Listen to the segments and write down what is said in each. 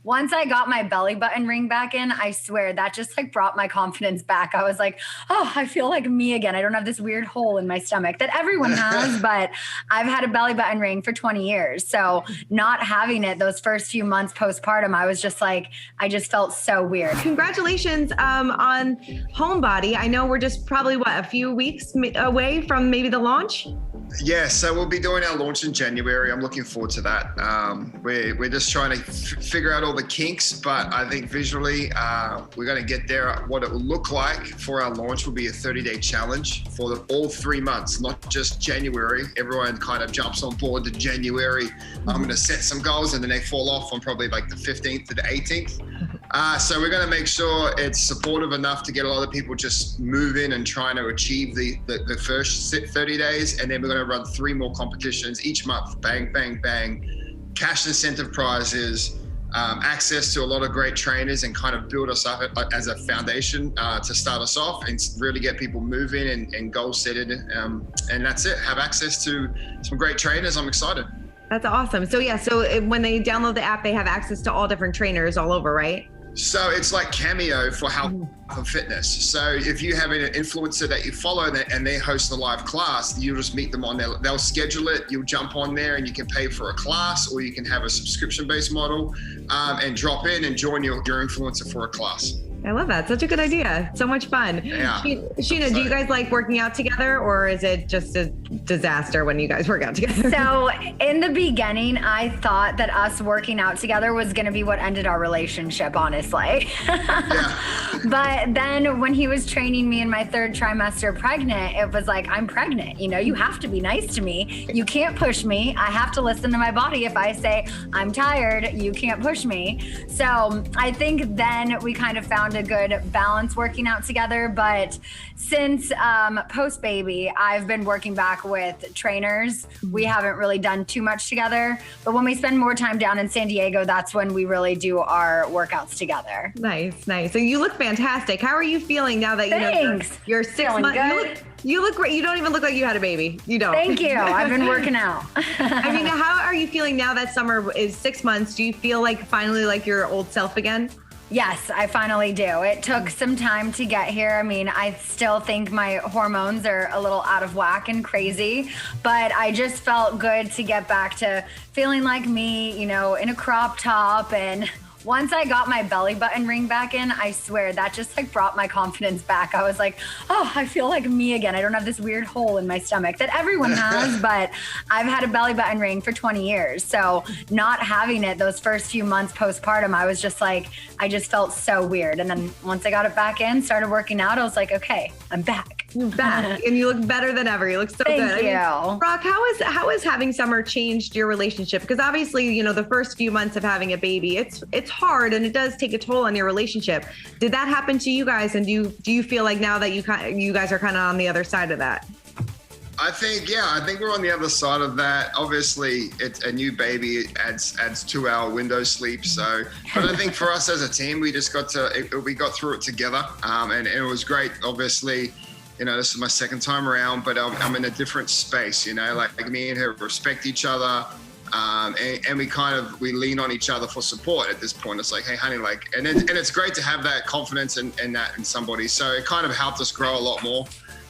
once I got my belly button ring back in, I swear that just like brought my confidence back. I was like, oh, I feel like me again. I don't have this weird hole in my stomach that everyone has, but I've had a belly button ring for 20 years. So not having it those first few months postpartum, I was just like, I just felt so weird. Congratulations on Homebody. I know we're just probably a few weeks away from maybe the launch. Yeah, so we'll be doing our launch in January. I'm looking forward to that. We're just trying to figure out all the kinks, but I think visually we're going to get there. What it will look like for our launch will be a 30-day challenge for all 3 months, not just January. Everyone kind of jumps on board to January. I'm going to set some goals and then they fall off on probably like the 15th to the 18th. So we're going to make sure it's supportive enough to get a lot of people just moving and trying to achieve the first 30 days. And then we're going to run 3 more competitions each month. Bang, bang, bang. Cash incentive prizes, access to a lot of great trainers and kind of build us up as a foundation to start us off and really get people moving and goal setting. And that's it. Have access to some great trainers. I'm excited. That's awesome. So yeah, so when they download the app, they have access to all different trainers all over, right? So it's like Cameo for health and fitness. So if you have an influencer that you follow and they host a live class, you just meet them on there. They'll schedule it. You'll jump on there and you can pay for a class, or you can have a subscription-based model and drop in and join your influencer for a class. I love that. Such a good idea. So much fun. Yeah. Scheana, do you guys like working out together, or is it just a disaster when you guys work out together? So in the beginning, I thought that us working out together was going to be what ended our relationship, honestly. Yeah. But then when he was training me in my 3rd trimester pregnant, it was like, I'm pregnant. You know, you have to be nice to me. You can't push me. I have to listen to my body. If I say I'm tired, you can't push me. So I think then we kind of found a good balance working out together. But since post baby, I've been working back with trainers. We haven't really done too much together, but when we spend more time down in San Diego, that's when we really do our workouts together. Nice. So you look fantastic. How are you feeling now that you're 6 months? You look great. You don't even look like you had a baby. You don't. Thank you. I've been working out. I mean, how are you feeling now that summer is 6 months? Do you feel like finally like your old self again? Yes, I finally do. It took some time to get here. I mean, I still think my hormones are a little out of whack and crazy, but I just felt good to get back to feeling like me, you know, in a crop top. And once I got my belly button ring back in, I swear that just like brought my confidence back. I was like, oh, I feel like me again. I don't have this weird hole in my stomach that everyone has, but I've had a belly button ring for 20 years. So not having it those first few months postpartum, I was just like, I just felt so weird. And then once I got it back in, started working out, I was like, okay, I'm back. You're back and you look better than ever. You look so good. Thank you. I mean, Brock, how is having summer changed your relationship? Because obviously, you know, the first few months of having a baby, it's hard and it does take a toll on your relationship. Did that happen to you guys? And do you feel like now that you guys are kind of on the other side of that? I think we're on the other side of that. Obviously, it's a new baby. It adds 2 hour window sleep. So, but I think for us as a team, we just got through it together, and it was great. Obviously, you know, this is my 2nd time around, but I'm in a different space. You know, like me and her respect each other, and we lean on each other for support at this point. It's like, hey, honey, like, and it's great to have that confidence in somebody. So it kind of helped us grow a lot more.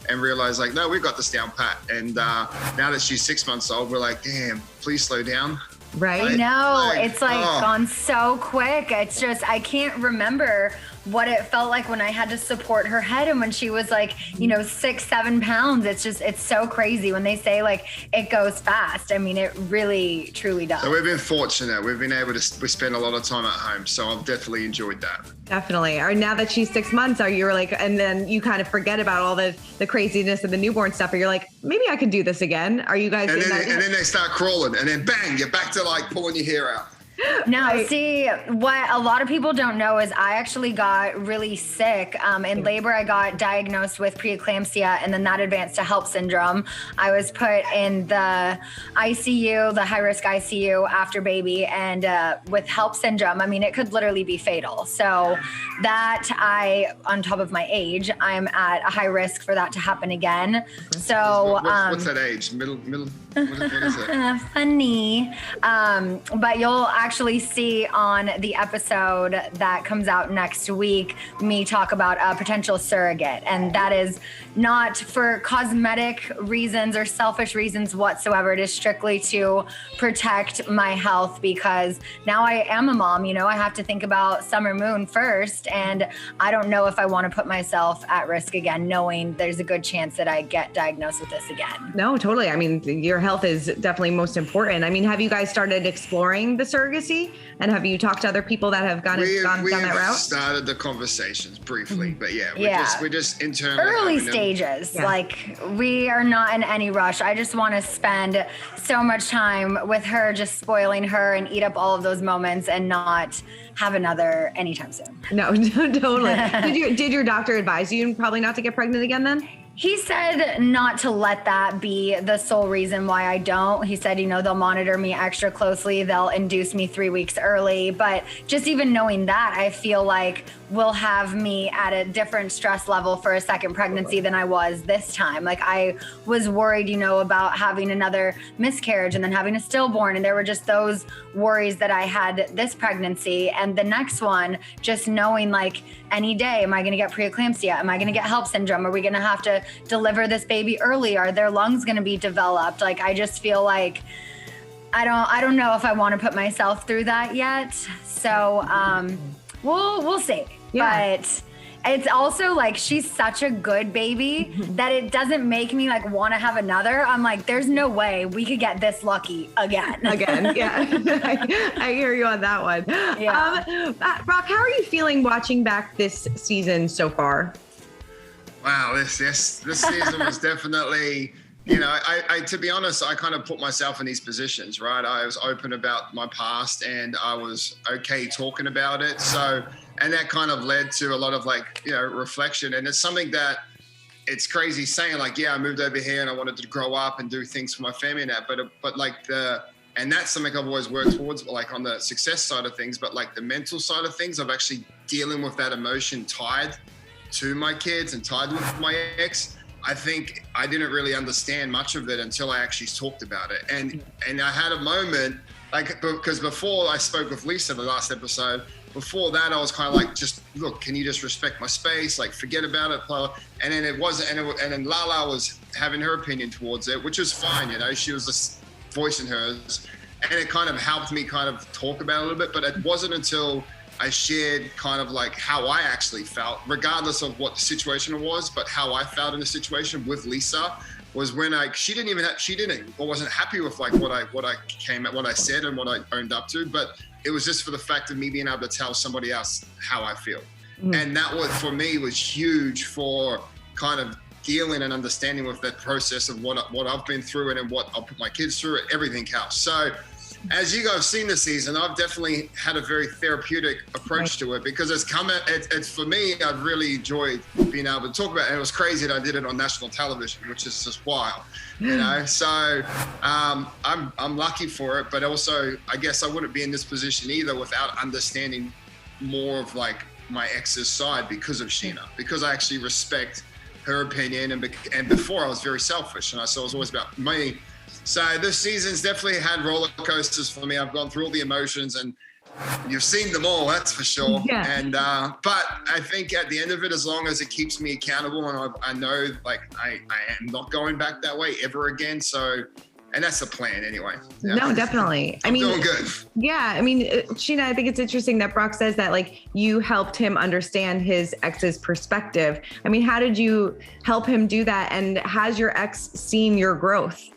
And realize like, no, we've got this down pat. And now that she's 6 months old, we're like, damn, please slow down. Right. I know. It's like gone so quick. It's just, I can't remember what it felt like when I had to support her head and when she was like, you know, 6-7 pounds. It's so crazy when they say like it goes fast. I mean, it really truly does. So we've been fortunate. We've been able to spend a lot of time at home. So I've definitely enjoyed that. Definitely. Or now that she's 6 months, are you like, and then you kind of forget about all the craziness of the newborn stuff, or you're like, maybe I can do this again. Are you guys? And then they start crawling, and then bang, you're back to like pulling your hair out. No, see, what a lot of people don't know is I actually got really sick. In labor, I got diagnosed with preeclampsia, and then that advanced to HELLP syndrome. I was put in the ICU, the high-risk ICU after baby, and with HELLP syndrome, I mean, it could literally be fatal. So that on top of my age, I'm at a high risk for that to happen again. So what's that age? Middle? What is it? Funny. But you'll actually see on the episode that comes out next week, me talk about a potential surrogate. And that is not for cosmetic reasons or selfish reasons whatsoever. It is strictly to protect my health, because now I am a mom, you know, I have to think about Summer Moon first. And I don't know if I want to put myself at risk again, knowing there's a good chance that I get diagnosed with this again. No, totally. I mean, your health is definitely most important. I mean, have you guys started exploring the surrogacy, and have you talked to other people that have gone down that route? We started the conversations briefly, but we're just internally early stages. Yeah. Like, we are not in any rush. I just want to spend so much time with her, just spoiling her and eat up all of those moments and not have another anytime soon. No, totally. Did your doctor advise you probably not to get pregnant again then? He said not to let that be the sole reason why I don't. He said, you know, they'll monitor me extra closely. They'll induce me 3 weeks early. But just even knowing that, I feel like will have me at a different stress level for a second pregnancy than I was this time. Like, I was worried, you know, about having another miscarriage and then having a stillborn. And there were just those worries that I had this pregnancy. And the next one, just knowing, like, any day, am I going to get preeclampsia? Am I going to get HELLP syndrome? Are we going to have to deliver this baby early? Are their lungs going to be developed? Like, I just feel like I don't know if I want to put myself through that yet. So we'll see. Yeah. But it's also like, she's such a good baby that it doesn't make me like want to have another. I'm like, there's no way we could get this lucky again. Yeah. I hear you on that one. Yeah. Brock, how are you feeling watching back this season so far? Wow, this season was definitely, you know, I to be honest, I kind of put myself in these positions, right? I was open about my past and I was okay talking about it. So, and that kind of led to a lot of, like, you know, reflection. And it's something that, it's crazy saying, like, yeah, I moved over here and I wanted to grow up and do things for my family and that, but like and that's something I've always worked towards, like on the success side of things, but like the mental side of things, of actually dealing with that emotion tied to my kids and tied with my ex. I think I didn't really understand much of it until I actually talked about it. And I had a moment, like, because before I spoke with Lisa the last episode, before that I was kind of like, just look, can you just respect my space? Like, forget about it. Blah, blah. And then it wasn't, and then Lala was having her opinion towards it, which was fine, you know, she was just voicing hers. And it kind of helped me kind of talk about it a little bit, but it wasn't until I shared kind of like how I actually felt, regardless of what the situation was, but how I felt in the situation with Lisa was when she wasn't happy with like what I said and what I owned up to, but it was just for the fact of me being able to tell somebody else how I feel. Mm-hmm. And that was, for me, was huge for kind of dealing and understanding with that process of what I've been through and what I'll put my kids through, everything else. So as you guys have seen this season, I've definitely had a very therapeutic approach to it, because it's for me, I've really enjoyed being able to talk about it. And it was crazy that I did it on national television, which is just wild, you know? So I'm lucky for it, but also I guess I wouldn't be in this position either without understanding more of like my ex's side because of Chyna, because I actually respect her opinion. And before I was very selfish, and so it was always about me. So this season's definitely had roller coasters for me. I've gone through all the emotions, and you've seen them all, that's for sure. Yeah. And but I think at the end of it, as long as it keeps me accountable, and I know like I am not going back that way ever again. So, and that's the plan anyway. Yeah. No, definitely. I'm doing good. Yeah, I mean, Chyna, I think it's interesting that Brock says that like you helped him understand his ex's perspective. I mean, how did you help him do that? And has your ex seen your growth?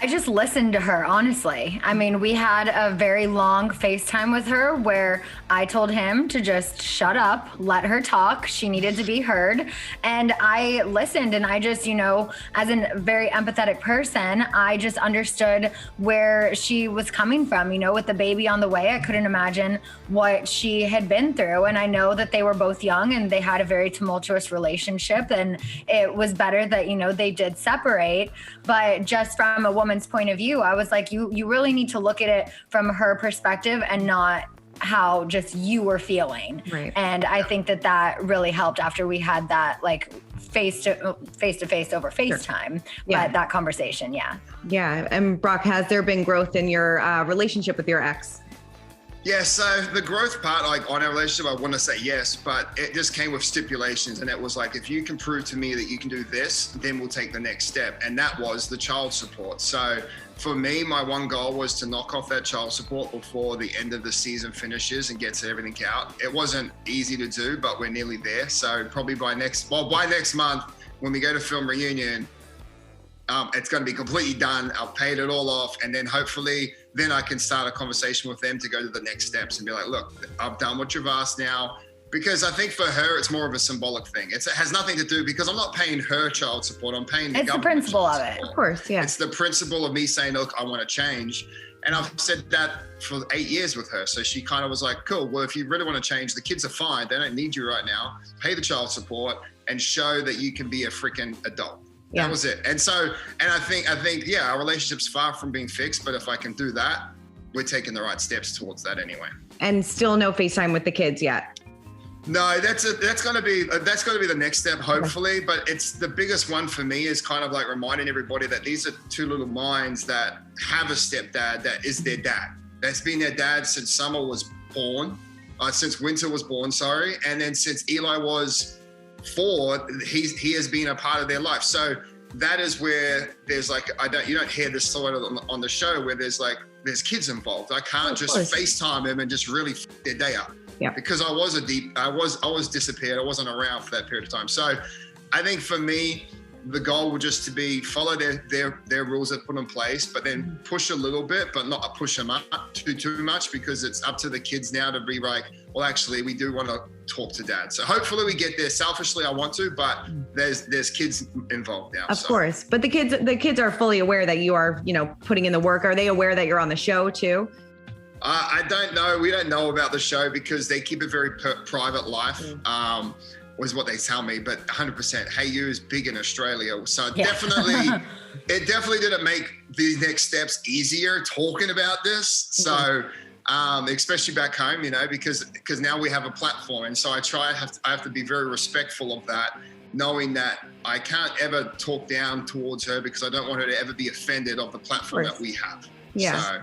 I just listened to her, honestly. I mean, we had a very long FaceTime with her where I told him to just shut up, let her talk. She needed to be heard. And I listened, and I just, you know, as a very empathetic person, I just understood where she was coming from. You know, with the baby on the way, I couldn't imagine what she had been through. And I know that they were both young and they had a very tumultuous relationship, and it was better that, you know, they did separate. But just from a woman's point of view, I was like, you really need to look at it from her perspective and not how just you were feeling. Right. And I think that really helped after we had that like face to face over FaceTime, but that conversation. Yeah. Yeah. And Brock, has there been growth in your relationship with your ex? Yeah, so the growth part, like on our relationship, I want to say yes, but it just came with stipulations. And it was like, if you can prove to me that you can do this, then we'll take the next step. And that was the child support. So for me, my one goal was to knock off that child support before the end of the season finishes and gets everything out. It wasn't easy to do, but we're nearly there. So probably by next month, when we go to film reunion, it's going to be completely done. I've paid it all off. And then hopefully then I can start a conversation with them to go to the next steps and be like, look, I've done what you've asked now. Because I think for her, it's more of a symbolic thing. It has nothing to do, because I'm not paying her child support. I'm paying the government. It's the principle of it. Of course, yeah. It's the principle of me saying, look, I want to change. And I've said that for 8 years with her. So she kind of was like, cool, well, if you really want to change, the kids are fine. They don't need you right now. Pay the child support and show that you can be a freaking adult. Yeah. That was it. And so, and I think, yeah, our relationship's far from being fixed, but if I can do that, we're taking the right steps towards that anyway. And still no FaceTime with the kids yet? No, that's going to be the next step, hopefully. But it's the biggest one for me is kind of like reminding everybody that these are two little minds that have a stepdad that is their dad. That's been their dad since Summer was born, since Winter was born, sorry. And then since Eli was 4, he has been a part of their life. So that is where there's like, you don't hear this sort of on the show where there's kids involved. I can't just FaceTime them and just really their day up. Yeah. Because I was disappeared. I wasn't around for that period of time. So I think for me, the goal would just to be follow their rules that put in place, but then push a little bit, but not push them up too much, because it's up to the kids now to be like, well, actually, we do want to talk to dad. So hopefully we get there. Selfishly, I want to, but there's kids involved now. Of course, but the kids are fully aware that you are, putting in the work. Are they aware that you're on the show too? I don't know. We don't know about the show because they keep a very private life. Was what they tell me, but 100% Hey You is big in Australia. So it definitely didn't make these next steps easier talking about this. So especially back home, because now we have a platform. And so I have to be very respectful of that, knowing that I can't ever talk down towards her because I don't want her to ever be offended of the platform that we have. Yeah. So,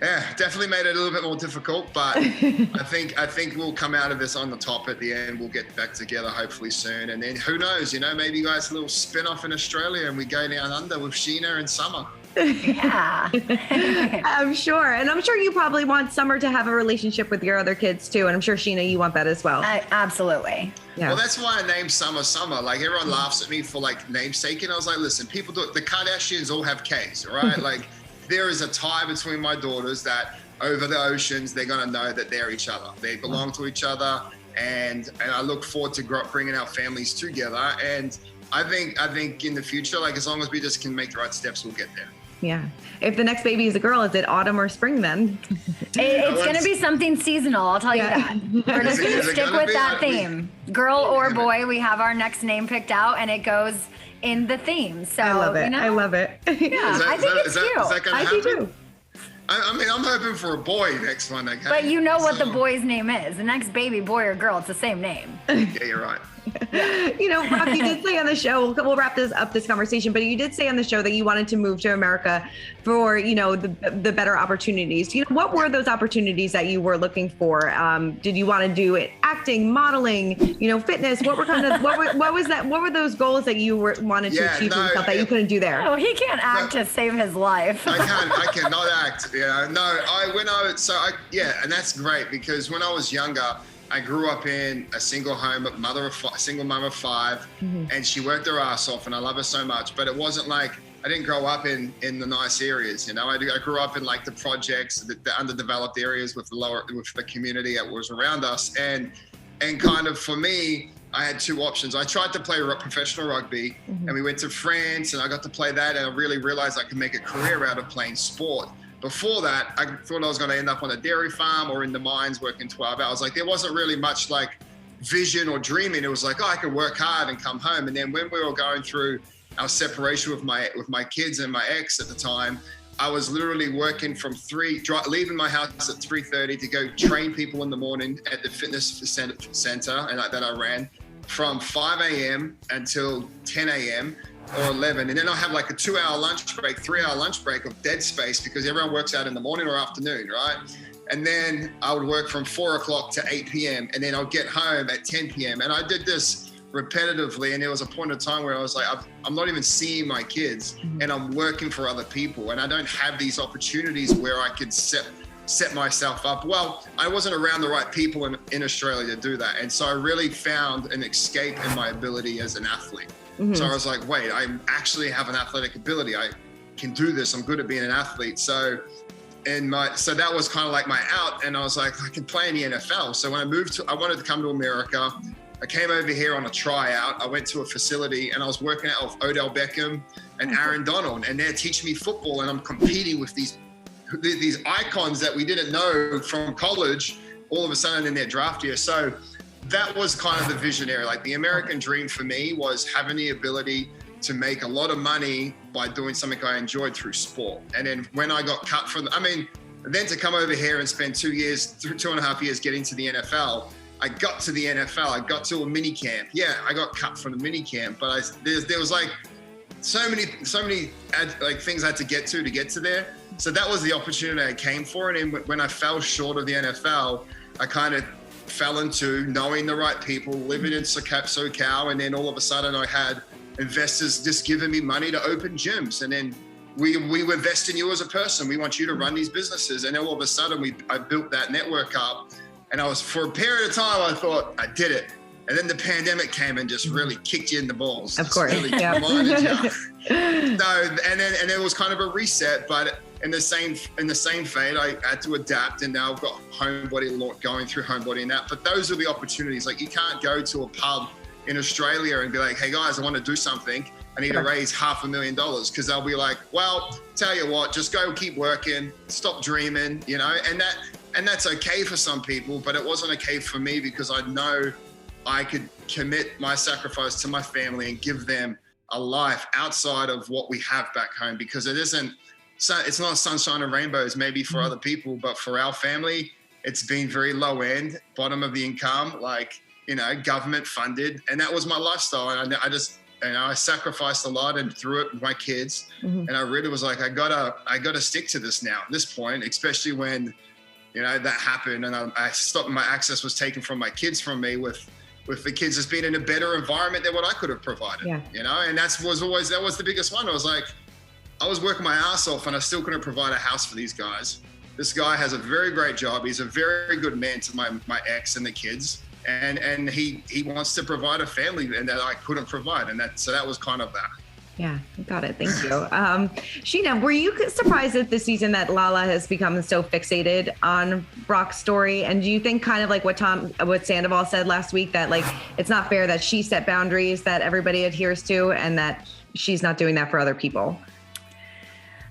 yeah, definitely made it a little bit more difficult, but I think we'll come out of this on the top at the end. We'll get back together hopefully soon. And then who knows, maybe you guys a little spin-off in Australia and we go down under with Scheana and Summer. Yeah. I'm sure. And I'm sure you probably want Summer to have a relationship with your other kids too. And I'm sure, Scheana, you want that as well. Absolutely. Yeah. Well, that's why I named Summer Summer. Like everyone laughs at me for like namesaking. I was like, listen, people do it. The Kardashians all have Ks, right? Like, there is a tie between my daughters that over the oceans, they're going to know that they're each other. They belong to each other. And I look forward to bringing our families together. And I think in the future, like as long as we just can make the right steps, we'll get there. Yeah. If the next baby is a girl, is it autumn or spring then? It's going to be something seasonal. I'll tell you that. We're just going to stick with that theme. Girl or boy, we have our next name picked out and it goes in the theme. So I love it. I love it. Yeah, I think it's cute. Is that gonna happen? I do too. I mean, I'm hoping for a boy next one. Okay? But you know what the boy's name is. The next baby, boy or girl, it's the same name. Yeah, you're right. Brock, you did say on the show, we'll wrap this conversation, but you did say on the show that you wanted to move to America for, the better opportunities. What were those opportunities that you were looking for? Did you want to do it acting, modeling, fitness? What were those goals that you wanted to achieve for yourself that you couldn't do there? Oh, he can't act to save his life. I cannot act. And that's great because when I was younger, I grew up in a single home, single mom of 5, and she worked her ass off, and I love her so much. But it wasn't like I didn't grow up in the nice areas. I grew up in like the projects, the underdeveloped areas with the community that was around us, and kind of for me, I had 2 options. I tried to play professional rugby, and we went to France, and I got to play that, and I really realized I could make a career out of playing sport. Before that, I thought I was going to end up on a dairy farm or in the mines working 12 hours. Like there wasn't really much like vision or dreaming. It was like, I could work hard and come home. And then when we were going through our separation with my kids and my ex at the time, I was literally working from leaving my house at 3:30 to go train people in the morning at the fitness center and that I ran from 5 a.m. until 10 a.m. or 11. And then I'll have like a 2-hour lunch break, 3-hour lunch break of dead space because everyone works out in the morning or afternoon, right? And then I would work from 4 o'clock to 8 p.m. and then I'll get home at 10 p.m. And I did this repetitively, and there was a point of time where I was like, I'm not even seeing my kids and I'm working for other people, and I don't have these opportunities where I could set myself up. Well, I wasn't around the right people in Australia to do that, and so I really found an escape in my ability as an athlete. So I was like, wait, I actually have an athletic ability. I can do this. I'm good at being an athlete. So that was kind of like my out, and I was like, I can play in the NFL. So when I wanted to come to America. I came over here on a tryout. I went to a facility and I was working out with Odell Beckham and Aaron Donald, and they're teaching me football, and I'm competing with these icons that we didn't know from college all of a sudden in their draft year. So that was kind of the visionary. Like the American dream for me was having the ability to make a lot of money by doing something I enjoyed through sport. And then when I got cut then to come over here and spend 2.5 years getting to the NFL, I got to the NFL. I got to a mini camp. Yeah, I got cut from the mini camp, but there was like so many like things I had to get to there. So that was the opportunity I came for. And then when I fell short of the NFL, I kind of fell into knowing the right people, living in SoCal, and then all of a sudden I had investors just giving me money to open gyms, and then we invest in you as a person. We want you to run these businesses, and then all of a sudden I built that network up. And for a period of time, I thought I did it. And then the pandemic came and just really kicked you in the balls. Of course. Really reminded you. And then it was kind of a reset, but in the same fate, I had to adapt, and now I've got Homebody going through Homebody and that. But those are the opportunities. Like you can't go to a pub in Australia and be like, hey guys, I want to do something. I need to raise $500,000, because they'll be like, well, tell you what, just go keep working, stop dreaming, and that's okay for some people, but it wasn't okay for me, because I know I could commit my sacrifice to my family and give them a life outside of what we have back home, because it's not sunshine and rainbows maybe for other people, but for our family, it's been very low end, bottom of the income, government funded. And that was my lifestyle. And I sacrificed a lot and threw it with my kids. And I really was like, I gotta stick to this now at this point, especially when that happened, and I stopped. My access was taken from my kids from me, with the kids just being in a better environment than what I could have provided. And that was the biggest one. I was like, I was working my ass off, and I still couldn't provide a house for these guys. This guy has a very great job. He's a very good man to my ex and the kids, and he wants to provide a family, and that I couldn't provide, and so that was kind of that. Yeah, got it. Thank you. Scheana, were you surprised at this season that Lala has become so fixated on Brock's story? And do you think kind of like what Sandoval said last week, that like it's not fair that she set boundaries that everybody adheres to, and that she's not doing that for other people?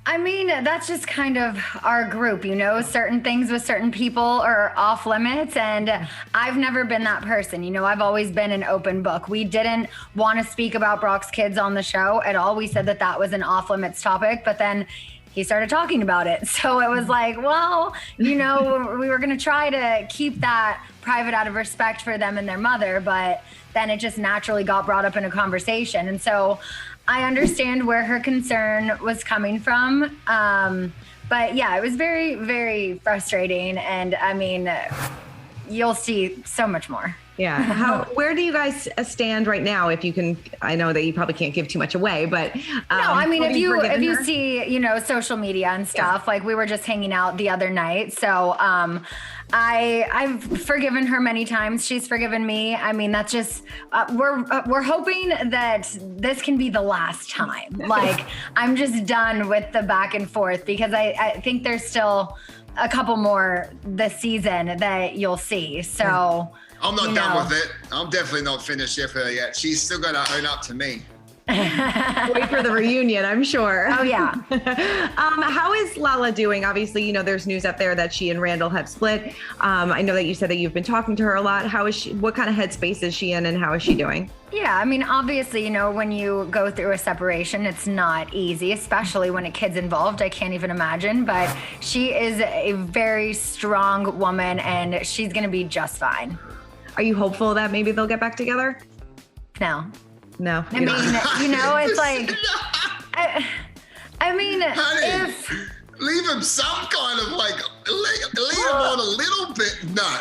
I mean, that's just kind of our group, certain things with certain people are off limits. And I've never been that person. I've always been an open book. We didn't want to speak about Brock's kids on the show at all. We said that was an off limits topic, but then he started talking about it. So it was like, well, we were going to try to keep that private out of respect for them and their mother, but then it just naturally got brought up in a conversation. And so I understand where her concern was coming from. But yeah, it was very, very frustrating. And I mean, you'll see so much more. Yeah. Where do you guys stand right now? If you can, I know that you probably can't give too much away, but no, I mean, if you see, social media and stuff, like we were just hanging out the other night. So, I've forgiven her many times. She's forgiven me. I mean, that's just, we're hoping that this can be the last time. Like, I'm just done with the back and forth, because I think there's still a couple more this season that you'll see. So I'm not done with it. I'm definitely not finished with her yet. She's still got to own up to me. Wait for the reunion, I'm sure. Oh yeah. How is Lala doing? Obviously, you know, there's news up there that she and Randall have split. I know that you said that you've been talking to her a lot. How is she? What kind of headspace is she in, and how is she doing? Yeah, I mean, obviously, you know, when you go through a separation, it's not easy, especially when a kid's involved. I can't even imagine, but she is a very strong woman, and she's going to be just fine. Are you hopeful that maybe they'll get back together? No. No. I mean, you know, it's like, I mean, Honey, if... leave him some kind of like, leave him on a little bit. No.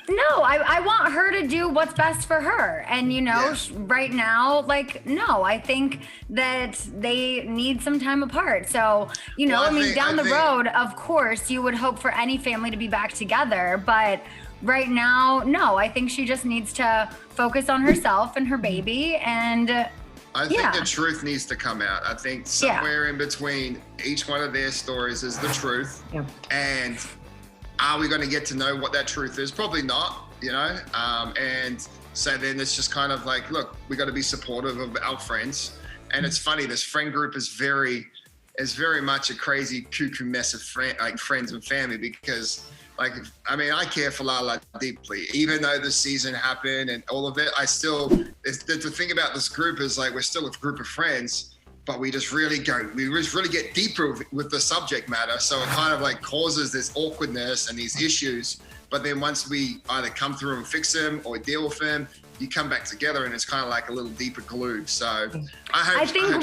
No, I want her to do what's best for her. And, you know, right now, like, no, I think that they need some time apart. So, you know, well, down the road, of course, you would hope for any family to be back together. But right now, no, I think she just needs to focus on herself and her baby. And I think the truth needs to come out. I think somewhere in between each one of their stories is the truth. Yeah. And are we going to get to know what that truth is? Probably not, you know? And so then it's just kind of like, look, we got to be supportive of our friends. And it's funny, this friend group is very much a crazy cuckoo mess of friends and family, because like, I mean, I care for Lala deeply, even though the season happened and all of it. I still, the thing about this group is like, we're still a group of friends, but we just really get deeper with the subject matter. So it kind of like causes this awkwardness and these issues. But then once we either come through and fix them or deal with them, you come back together and it's kind of like a little deeper glue. So I think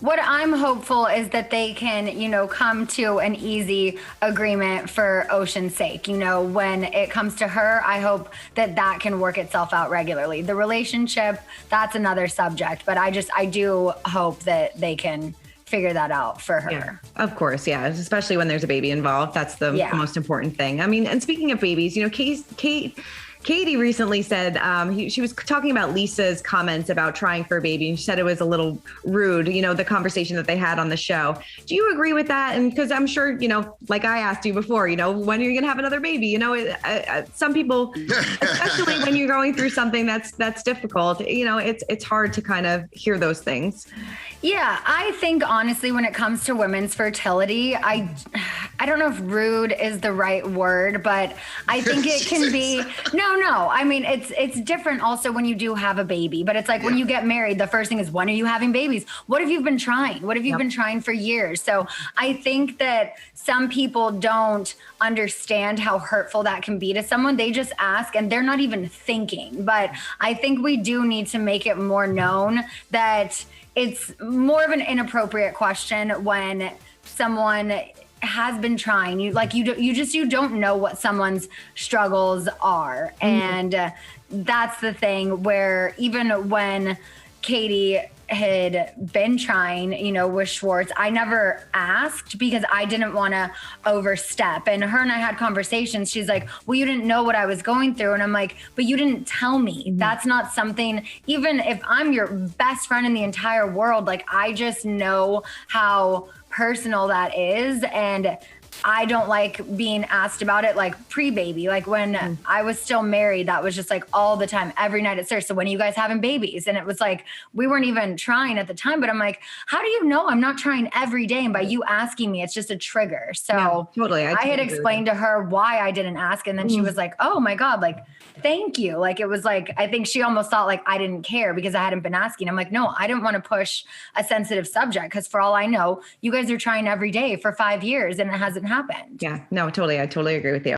what I'm hopeful is that they can, you know, come to an easy agreement for Ocean's sake. You know, when it comes to her, I hope that that can work itself out regularly. The relationship, that's another subject, but I do hope that they can figure that out for her. Yeah, of course. Yeah. Especially when there's a baby involved. That's the most important thing. I mean, and speaking of babies, you know, Kody recently said she was talking about Lisa's comments about trying for a baby, and she said it was a little rude, you know, the conversation that they had on the show. Do you agree with that? And because I'm sure, you know, like I asked you before, you know, when are you going to have another baby? You know, some people, especially when you're going through something that's difficult, you know, it's hard to kind of hear those things. Yeah, I think honestly, when it comes to women's fertility, I don't know if rude is the right word, but I think it can be, no. I mean, it's different also when you do have a baby, but it's like when you get married, the first thing is, when are you having babies? What have you been trying? What have you been trying for years? So I think that some people don't understand how hurtful that can be to someone. They just ask and they're not even thinking. But I think we do need to make it more known that it's more of an inappropriate question when someone has been trying. You don't know what someone's struggles are. And that's the thing where even when Kody had been trying, you know, with Schwartz, I never asked because I didn't want to overstep. And her and I had conversations. She's like, well, you didn't know what I was going through. And I'm like, but you didn't tell me. That's not something, even if I'm your best friend in the entire world, like I just know how personal that is. And I don't like being asked about it like pre-baby. Like when I was still married, that was just like all the time, every night at Sir. So when are you guys having babies? And it was like, we weren't even trying at the time, but I'm like, how do you know I'm not trying every day? And by you asking me, it's just a trigger. So totally. I had explained to her why I didn't ask. And then she was like, oh my God, like, thank you. Like, it was like, I think she almost thought like I didn't care because I hadn't been asking. I'm like, no, I didn't want to push a sensitive subject because for all I know, you guys are trying every day for 5 years and it hasn't happened. Yeah, no, totally. I totally agree with you.